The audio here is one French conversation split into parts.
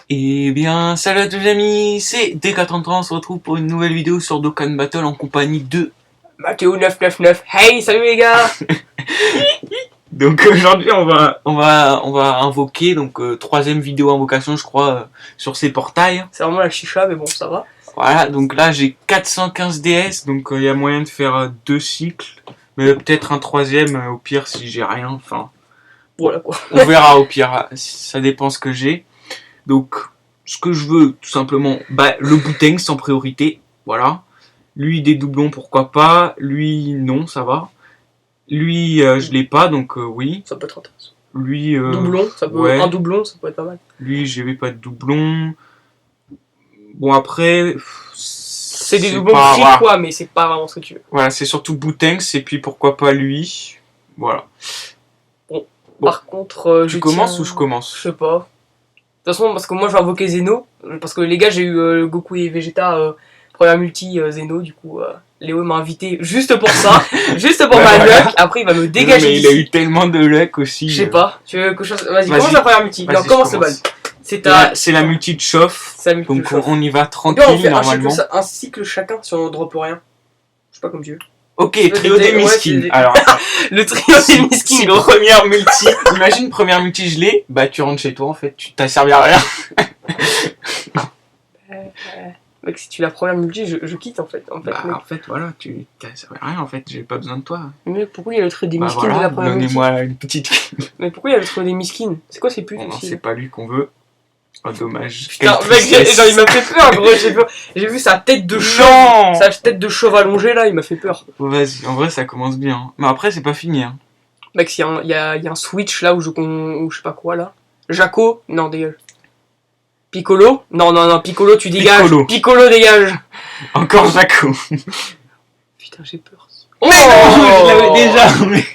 Et bien, salut à tous les amis, c'est DK33, on se retrouve pour une nouvelle vidéo sur Dokkan Battle en compagnie de Mathéo999. Hey, salut les gars. Donc aujourd'hui on va invoquer, donc troisième vidéo invocation je crois sur ces portails. C'est vraiment la chicha, mais bon, ça va. Voilà, donc là j'ai 415 DS, donc il y a moyen de faire deux cycles, mais peut-être un troisième au pire si j'ai rien, enfin... Voilà quoi. On verra au pire, ça dépend ce que j'ai. Donc, ce que je veux, tout simplement, le Bouteng sans priorité, voilà. Lui, des doublons, pourquoi pas. Lui, non, ça va. Lui, je l'ai pas, donc oui. Ça peut être intéressant. Lui, doublon, ça peut... ouais. Un doublon, ça peut être pas mal. Lui, j'avais pas de doublon. Bon, après... C'est des doublons pris quoi, mais c'est pas vraiment ce que tu veux. Voilà, c'est surtout Bouteng, et puis pourquoi pas lui. Voilà. Bon. Par contre, tu commences ou je commence? Je sais pas. De toute façon, parce que moi je vais invoquer Zeno. Parce que les gars, j'ai eu Goku et Vegeta première multi Zeno. Du coup, Léo m'a invité juste pour ça. Juste pour ma luck. Après, il va me dégager. Mais il a eu tellement de luck aussi. Je sais pas. Tu veux que je... Vas-y, commence la première multi. Non, commence le bal. C'est la multi de chauffe. Donc on y va tranquille on fait normalement. Un cycle chacun si on drop rien. Je sais pas comme tu veux. Ok, trio des miskins. Ouais, alors, le trio des miskins. Première multi. Imagine première multi je l'ai, bah tu rentres chez toi en fait, tu t'as servi à rien. Mec, si tu la première multi, je quitte en fait. En fait, voilà, tu t'as servi à rien en fait, j'ai pas besoin de toi. Mais pourquoi il y a le trio des miskins de la première multi? Donnez-moi une petite. Mais pourquoi il y a le trio des miskins? C'est quoi ces putes aussi? C'est pas lui qu'on veut. Oh dommage. Putain, mec, genre, il m'a fait peur, gros. J'ai vu sa tête de chauve. Sa tête de chauve allongée là, il m'a fait peur. Vas-y, en vrai ça commence bien. Mais après c'est pas fini. Hein. Mec, il y a un switch là où je sais pas quoi là. Jaco, non, dégage. Piccolo, non, Piccolo, tu dégages. Piccolo dégage. Encore Jaco. Putain, j'ai peur. Oh, je l'avais déjà. Mais...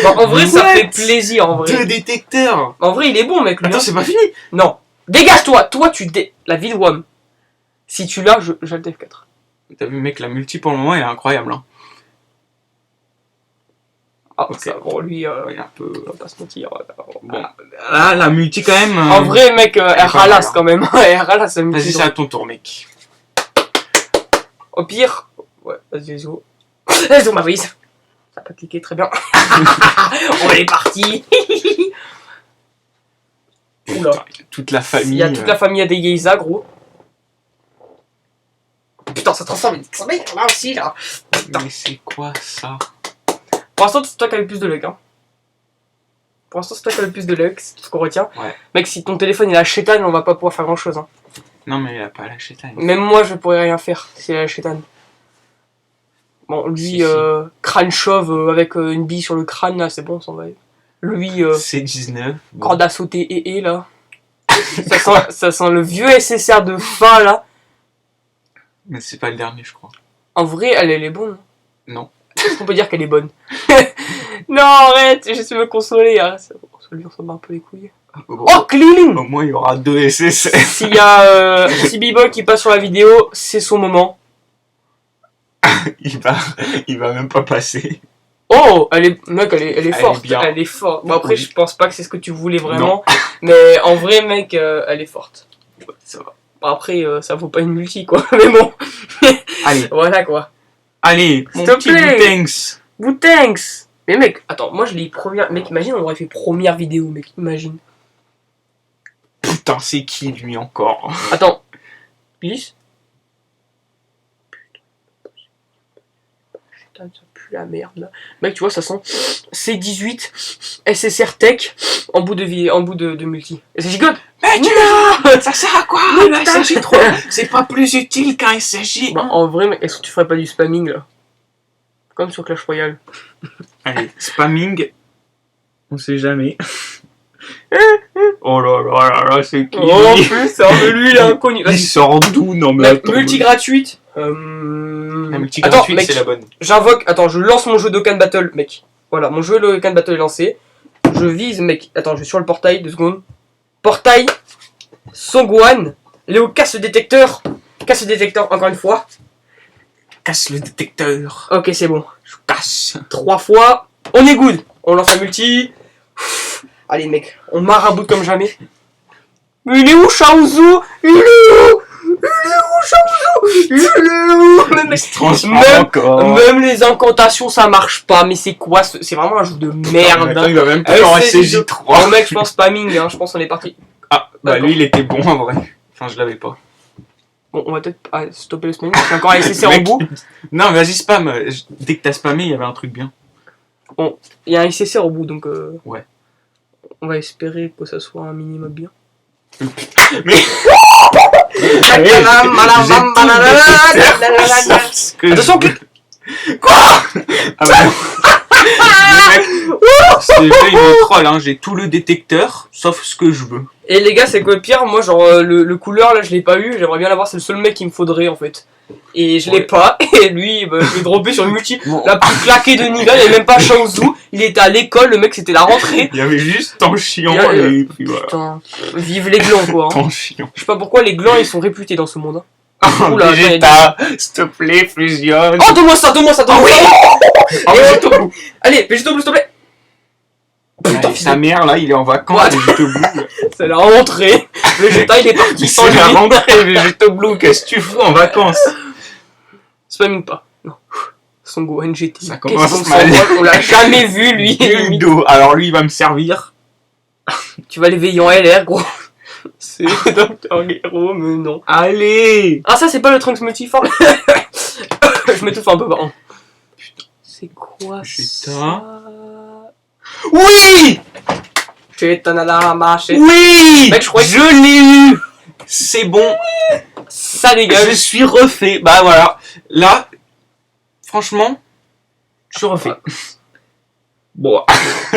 Bon, en vrai, ça fait plaisir en vrai. Deux détecteurs. En vrai, il est bon, mec. Attends, c'est pas fini. Non. Dégage-toi! Toi, la vie de WAM. Si tu l'as, j'ai le DF4. T'as vu, mec, la multi pour le moment, elle est incroyable. Hein. Ah, okay. Ça, bon, lui, il est un peu... on va pas se mentir. Bon. Là, la multi, quand même... En vrai, mec, elle ralasse quand même. Elle ralasse la multi. Vas-y, c'est à ton tour, mec. Au pire... Ouais, vas-y, Zo. Zo, ma brise. Ça a pas cliqué, très bien. On est parti. Oula. Toute la famille. Il y a toute la famille à des Geysa, gros. Putain, ça transforme là aussi, là. Putain. Mais c'est quoi ça? Pour l'instant, c'est toi qui as le plus de luck, hein. Pour l'instant, c'est toi qui as le plus de luck, c'est tout ce qu'on retient. Ouais. Mec, si ton téléphone il a la chétane, on va pas pouvoir faire grand chose, hein. Non, mais il a pas la chétane. Même moi, je pourrais rien faire s'il a la chétane. Bon, lui, crâne chauve avec une bille sur le crâne, là, c'est bon, ça va. Lui, c'est 19. Bon. Corde à sauter là. ça sent le vieux SSR de fin là. Mais c'est pas le dernier, je crois. En vrai, elle est bonne. Non. On peut dire qu'elle est bonne. Non, arrête, je vais me consoler. Hein. On s'en bat un peu les couilles. Oh, clean. Au moins, il y aura deux SSR. S'il y a B-Boy qui passe sur la vidéo, c'est son moment. il va même pas passer. Oh, mec, elle est forte. Elle est forte. Bon, après, je pense pas que c'est ce que tu voulais vraiment. Non. Mais en vrai, mec, elle est forte. Ça va. Bon, après, ça vaut pas une multi, quoi. Mais bon. Allez. Voilà, quoi. Allez, mon petit Boutengs. Boutengs. Mais mec, attends, moi je l'ai première... Mec, imagine, on aurait fait première vidéo, mec. Imagine. Putain, c'est qui, lui, encore? Attends. Glisse. Putain, ça pue la merde là. Mec, tu vois, ça sent C18 SSR Tech en bout de multi. Et c'est gigote. Mais ça sert à quoi? Le SSJ 3, c'est pas plus utile qu'un SSJ. Bah, en vrai, mec, est-ce que tu ferais pas du spamming là? Comme sur Clash Royale. Allez, spamming. On sait jamais. Oh là, c'est qui? Oh, en plus, c'est lui, il est inconnu. Il sort d'où? Non, mais attends, multi gratuite. La multi gratuite, c'est la bonne. J'invoque, attends, je lance mon jeu Dokkan Battle, mec. Voilà, mon jeu Dokkan Battle est lancé. Je vise, mec. Attends, je vais sur le portail, 2 secondes. Portail. Songwan. Léo, casse le détecteur. Casse le détecteur, encore une fois. Casse le détecteur. Ok, c'est bon. Je casse. 3 fois. On est good. On lance la multi. Allez, mec, on maraboute comme jamais. Mais il est où, Shaozu? Il est où? Il est où, Shaozu? Il est où? Il se transforme même- encore. Même les incantations, ça marche pas. Mais c'est quoi c'est vraiment un jeu de merde. Attends, il va même Ah, plus en c'est SCJ3. Oh mec, je pense spamming, hein. Je pense qu'on est parti. Ah, bah D'accord. lui il était bon en vrai. Enfin, je l'avais pas. Bon, on va peut-être stopper le spamming. C'est encore un SSR au Mec. bout. Non, vas-y, spam. Dès que t'as spammé, il y avait un truc bien. Il y a un SSR au bout, donc Ouais. on va espérer que ça soit un minimum bien. Mais. Attention, Quoi? Ah bah non. Mais mec, c'est vrai, il est troll, hein. J'ai tout le détecteur, sauf ce que je veux. Et les gars, c'est quoi le pire? Moi, genre, le couleur là, je l'ai pas eu. J'aimerais bien l'avoir, c'est le seul mec qu'il me faudrait en fait. Et je l'ai Ouais. pas. Et lui, bah, je l'ai droppé sur le multi. Bon. La plus claquée de Niga, il avait même pas Shaozu. Il était à l'école, le mec, c'était la rentrée. Il y avait juste tant chiant Il y a- et puis voilà. Putain, vive les glands quoi. Hein. Tant chiant. Je sais pas pourquoi les glands ils sont réputés dans ce monde. Hein. Oh, Oula, Vegeta, s'il te plaît, fusionne. Oh, donne-moi ça, donne-moi ça, donne-moi ça. Oh, Végéto Blue. Allez, Végéto Blue, s'il te plaît. Putain, Ouais, sa mère là, il est en vacances, Ouais. Végéto Blue. c'est la rentrée. Vegeta il est parti sans C'est lui. la rentrée, Végéto Blue, qu'est-ce que tu fous en vacances? Spamming pas. Non. Son Gohan GT. Ça Qu'est-ce commence qu'on s'en mal. branle, on l'a jamais vu lui. Dildo. Alors lui, il va me servir. Tu vas l'éveiller en LR gros. C'est Dr. Gero, mais non. Allez. Ah ça c'est pas le Trunks multiforme. Je m'étouffe un peu par contre. C'est quoi Vegeta. ça? Oui. Chez Tanalama, chez... Oui. Mec, je crois que- l'ai eu. C'est bon. Ça dégage. Je suis refait. Bah voilà. Là, franchement, je suis refait. Bon,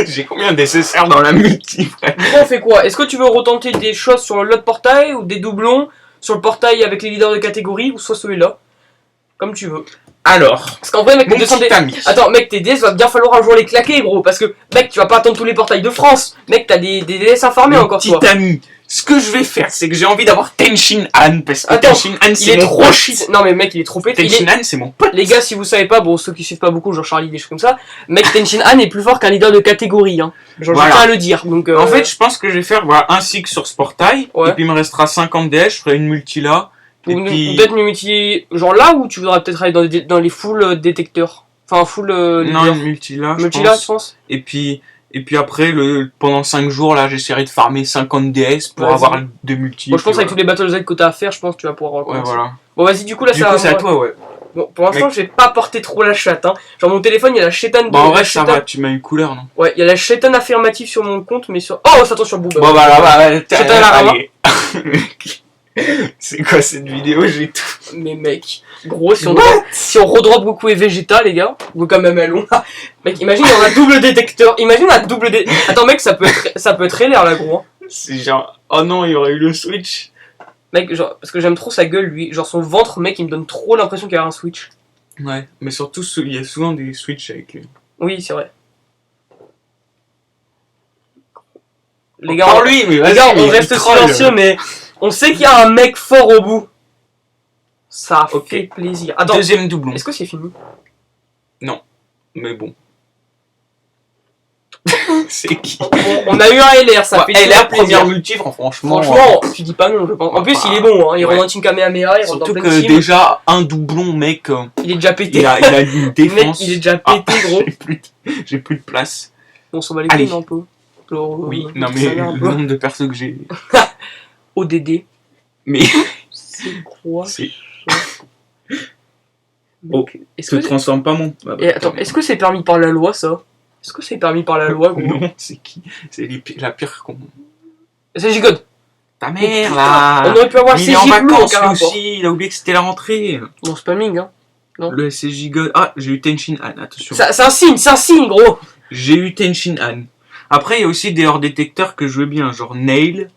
j'ai combien d'SSR dans la multi, frère? Du coup, on fait quoi? Est-ce que tu veux retenter des choses sur l'autre portail ou des doublons sur le portail avec les leaders de catégorie ou soit celui-là? Comme tu veux. Alors, Parce qu'en vrai, mec, mon tes 200 petit ami. Attends, mec, tes DS va bien falloir un jour les claquer, gros. Parce que, mec, tu vas pas attendre tous les portails de France. Mec, t'as des DS à farmer Mon encore, petit toi. ami, ce que je vais faire, c'est que j'ai envie d'avoir Tenshin Han, parce que Attends, Tenshin Han, Il c'est est mon trop pote. shit. Non, mais mec, il est trop pété. Tenshin Han, c'est mon pote. Les gars, si vous savez pas, bon, ceux qui suivent pas beaucoup, genre Charlie, des choses comme ça, mec, Tenshin Han est plus fort qu'un leader de catégorie, hein. Genre, Voilà. je tiens à le dire. Donc, En fait, je pense que je vais faire voilà, un cycle sur ce portail, Ouais. et puis il me restera 50 DS, je ferai une multi là, et ou puis... peut-être une multi. Genre là, ou tu voudrais peut-être aller dans les full détecteurs. Enfin, full. Non, leader. une multi là, je Multi là, pense. tu penses? Et puis après, pendant 5 jours, là, j'essaierai de farmer 50 DS pour Vas-y. avoir deux multi. Bon, je pense puis avec tous les Battle Z que t'as à faire, je pense que tu vas pouvoir voilà. Ouais, recommencer. voilà. Bon, vas-y, du coup, là, Du coup, c'est à toi, ouais. Bon, pour l'instant, Mec. j'ai pas porté trop la chatte, hein. Genre, mon téléphone, il y a la chétane. Bah, en la vrai, ça chétane- va, tu m'as eu couleur, non? Ouais, il y a la chétane affirmative sur mon compte, mais sur. Oh, attention sur Booba. Bon, bah, là, bah, C'est un Larama. allez. C'est quoi cette vidéo? J'ai tout. Mais mec, gros, si on redrop Goku et Vegeta, les gars, ou quand même Elon, mec, imagine, on a double détecteur. Imagine, on a double Attends, mec, ça peut être l'air là, gros. Hein. C'est genre, oh non, il y aurait eu le Switch. Mec, genre, parce que j'aime trop sa gueule, lui. Genre, son ventre, mec, il me donne trop l'impression qu'il y a un Switch. Ouais, mais surtout, il y a souvent des Switch avec lui. Oui, c'est vrai. Les gars, Encore lui, mais les vas-y, gars, mais on il reste troll. silencieux, mais on sait qu'il y a un mec fort au bout. Ça Ok. fait plaisir. Attends, Deuxième doublon. est-ce que c'est fini? Mais bon. C'est qui? On a eu un LR, ça fait Elle est toujours la première plaisir. multi, franchement. Franchement, tu dis pas non, je pense. En plus, il est bon, hein. Il Ouais. rentre en team Kamehameha, il rentre Surtout dans plein que de teams. déjà, un doublon, mec, Il est déjà pété. il a une Mec, défense. il est déjà Ah, pété, gros. j'ai plus de place. On s'en va les Allez. couilles, un peu. Genre, Oui, on non peut mais saler un le peu. nombre de persos que j'ai. ODD. Mais C'est quoi c'est. ça Oh, Mec, Est-ce te que transforme pas mon. Ah bah, Et attends, est-ce que c'est permis par la loi, ça? Est-ce que c'est permis par la loi, gros? Non, c'est qui? C'est la pire con. C'est Gigode. Ta Mais mère putain, là. On aurait pu avoir Il CJ est en Blue, vacances aucun lui rapport. aussi, il a oublié que c'était la rentrée. Bon, spamming, hein. Non. Le SCJ God. Ah, j'ai eu Tenshin Han, attention. C'est un signe, gros. J'ai eu Tenshin Han. Après, il y a aussi des hors détecteurs que je veux bien, genre Nail,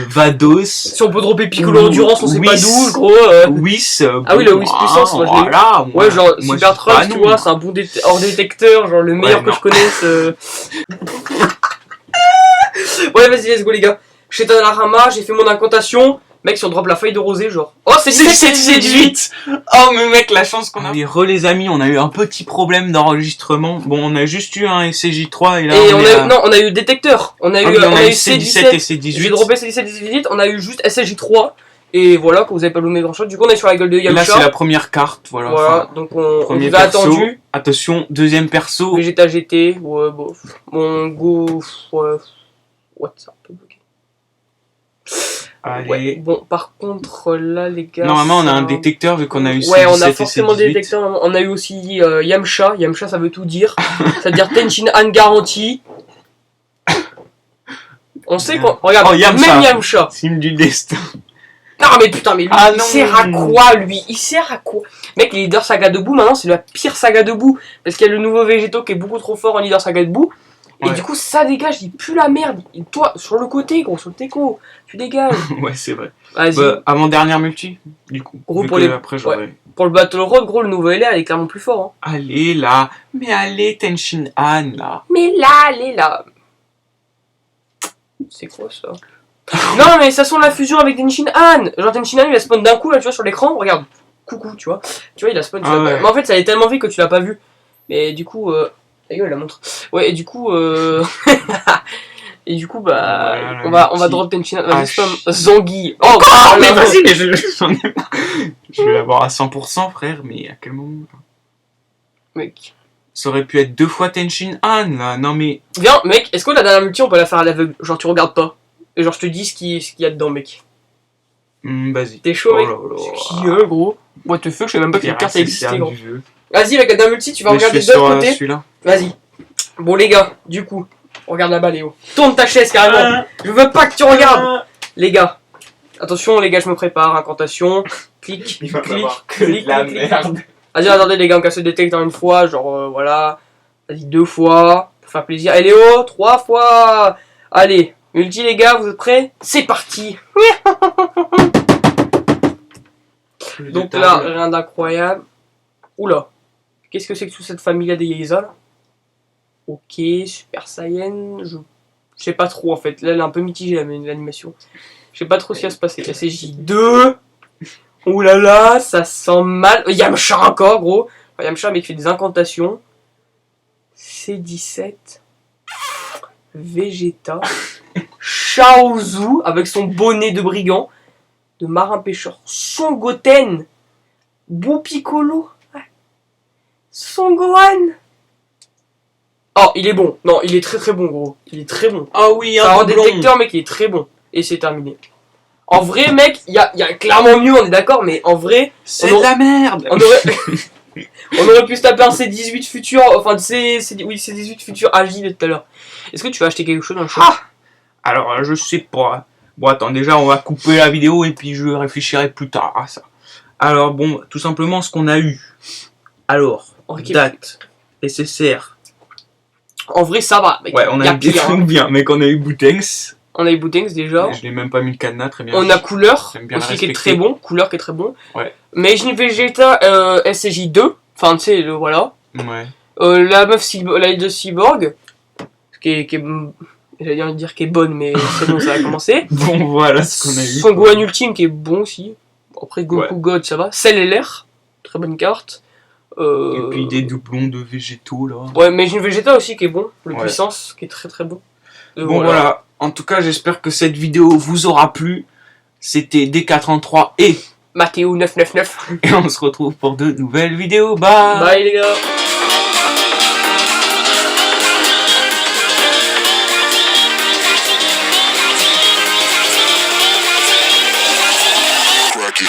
Vados, Si on peut dropper Piccolo Endurance, on sait pas Whis. d'où, gros. Whis. Ah oui, le Whis puissance, moi, je l'ai eu. Voilà, Ouais, genre, moi, Super je dis pas Trunks, tu non. vois, c'est un bon hors détecteur, genre le meilleur que non. je connaisse. Ouais, vas-y, let's go, les gars. Chez Tanarama, j'ai fait mon incantation. Mec, si on drop la feuille de rosée, genre. Oh, c'est C'est 17, 17, 18. Oh mais mec, la chance qu'on a. Les amis, on a eu un petit problème d'enregistrement. Bon, on a juste eu un SCJ3 et là Et on on a eu détecteur. On a eu, on a eu C17 C17 et J'ai C18. droppé C17 et C18. On a eu juste SSJ3. Et voilà, que vous avez pas loupé grand chose. Du coup, on est sur la gueule de Là, c'est Yamcha. la première carte, voilà. Voilà, Enfin, donc on premier vous a perso. attendu. Attention, deuxième perso. Vegeta GT, ouais, bon. Mon go. Ouais, ouais, c'est un peu bloqué. Allez. Ouais, bon, par contre, là, les gars. Normalement, on a c'est un détecteur vu qu'on a eu Ouais, on a C17 et forcément C18. des détecteurs. On a eu aussi Yamcha. Yamcha, ça veut tout dire. Ça veut dire Tenshin Han garantie. On sait qu'on. Regarde, Oh, Yamcha. même Yamcha. Signe du destin. Non, mais putain, mais lui, Ah, il non. sert à quoi, lui? Il sert à quoi? Mec, les leader saga debout, maintenant, c'est la pire saga debout. Parce qu'il y a le nouveau Végéto qui est beaucoup trop fort en leader saga debout. Et Ouais. du coup, ça dégage, il pue la merde. Et toi, sur le côté, gros, sur le teco, tu dégages. Ouais, c'est vrai. Vas-y. Bah, avant-dernière multi, du coup. Gros, Vu pour que les- après, j'aurais... Pour le Battle Road, gros, le nouveau LR, il est clairement plus fort. Hein. Allez, là. Mais allez, Tenshin Han, là. Mais là, elle est là. C'est quoi ça? Non, mais ça sent la fusion avec Tenshin Han. Genre, Tenshin Han, il a spawn d'un coup, là, tu vois, sur l'écran. Regarde. Coucou, tu vois. Tu vois, il a spawn. tu Ah vois. ouais. Mais en fait, ça allait tellement vite que tu l'as pas vu. Mais du coup, ta gueule, la montre. Ouais, et du coup, et du coup, bah, Voilà, on va drop Tenshin Han. Ah, Vas-y, spam. Zangief. Oh, Oh, bah, mais là, vas-y, mais j'en ai pas. Je vais l'avoir à 100%, frère, mais à quel moment? Mec. Ça aurait pu être 2 fois Tenshin Han, là. Non, mais... Viens, mec, est-ce que la dernière multi, on peut la faire à l'aveugle? Genre, tu regardes pas. Et genre, je te dis ce qu'il y a dedans, mec. Vas-y. T'es chaud, Oh mec? là là. C'est qui, gros? What the fuck, je sais même pas que Pierre cette carte assez existait, sérieux gros. du jeu. Vas-y, avec la dernière multi, tu vas Mais je regarder suis de l'autre sur côté. celui-là. Vas-y. Bon, les gars, du coup, regarde là-bas, Léo. Tourne ta chaise, carrément. Je veux pas que tu regardes. Les gars. Attention, les gars, je me prépare. Incantation. Clic, Il va clic, avoir que clic, de la clic, clic. merde. Vas-y, attendez, les gars, on casse le détecteur une fois. Genre, voilà. Vas-y, 2 fois. Pour faire plaisir. Et Léo, 3 fois. Allez. Multi, les gars, vous êtes prêts? C'est parti. Donc là, rien d'incroyable. Oula. Qu'est-ce que c'est que toute cette famille-là des Yeisa là? Ok, Super Saiyan. Je sais pas trop en fait. Là, elle est un peu mitigée l'animation. Je sais pas trop ce qui va se passer. SJ2. Oulala, ça sent mal. Yamcha encore, gros. Enfin, Yamcha, mais qui fait des incantations. C17. Vegeta. Shaozu avec son bonnet de brigand. De marin pêcheur. Son Goten. Beau Piccolo. Son Gohan. Oh, il est bon. Non, il est très très bon, gros. Il est très bon. Ah oui, C'est un un doublon. détecteur, mec, il est très bon. Et c'est terminé. En vrai, mec, il y a clairement mieux, on est d'accord, mais en vrai, C'est on de la merde. on aurait, on aurait pu se taper un C18 futur, enfin, C18 futur agile tout à l'heure. Est-ce que tu vas acheter quelque chose dans le shop? Ah, alors, je sais pas. Bon, attends, déjà, on va couper la vidéo et puis je réfléchirai plus tard à ça. Alors, bon, tout simplement, ce qu'on a eu. Alors, Ok. date, SSR. En vrai, ça va, mec. Ouais, on Y a eu des pire, hein. trucs bien, mais qu'on a eu Boutengs. On a eu Boutengs déjà. Je n'ai même pas mis le cadenas, très bien. On a Couleur, J'aime bien aussi le qui est respecter. très bon. Couleur qui est très bon. Ouais. Majin Vegeta SCJ2. Enfin, tu sais, voilà. Ouais. La meuf, la de Cyborg. Qui est j'allais dire qu'elle est bonne, mais c'est bon, ça va commencer. Bon, voilà ce qu'on a eu. Son Gohan Ultime qui est bon aussi. Après Goku Ouais. God, ça va. Cell LR, très bonne carte. Et puis des doublons de végétaux, là. Ouais, mais j'ai une Vegeta aussi qui est bon. Le Ouais. Puissance qui est très très bon. Bon, voilà. En tout cas, j'espère que cette vidéo vous aura plu. C'était D433 et Mathéo 999. on se retrouve pour de nouvelles vidéos. Bye. Bye les gars. Cracky.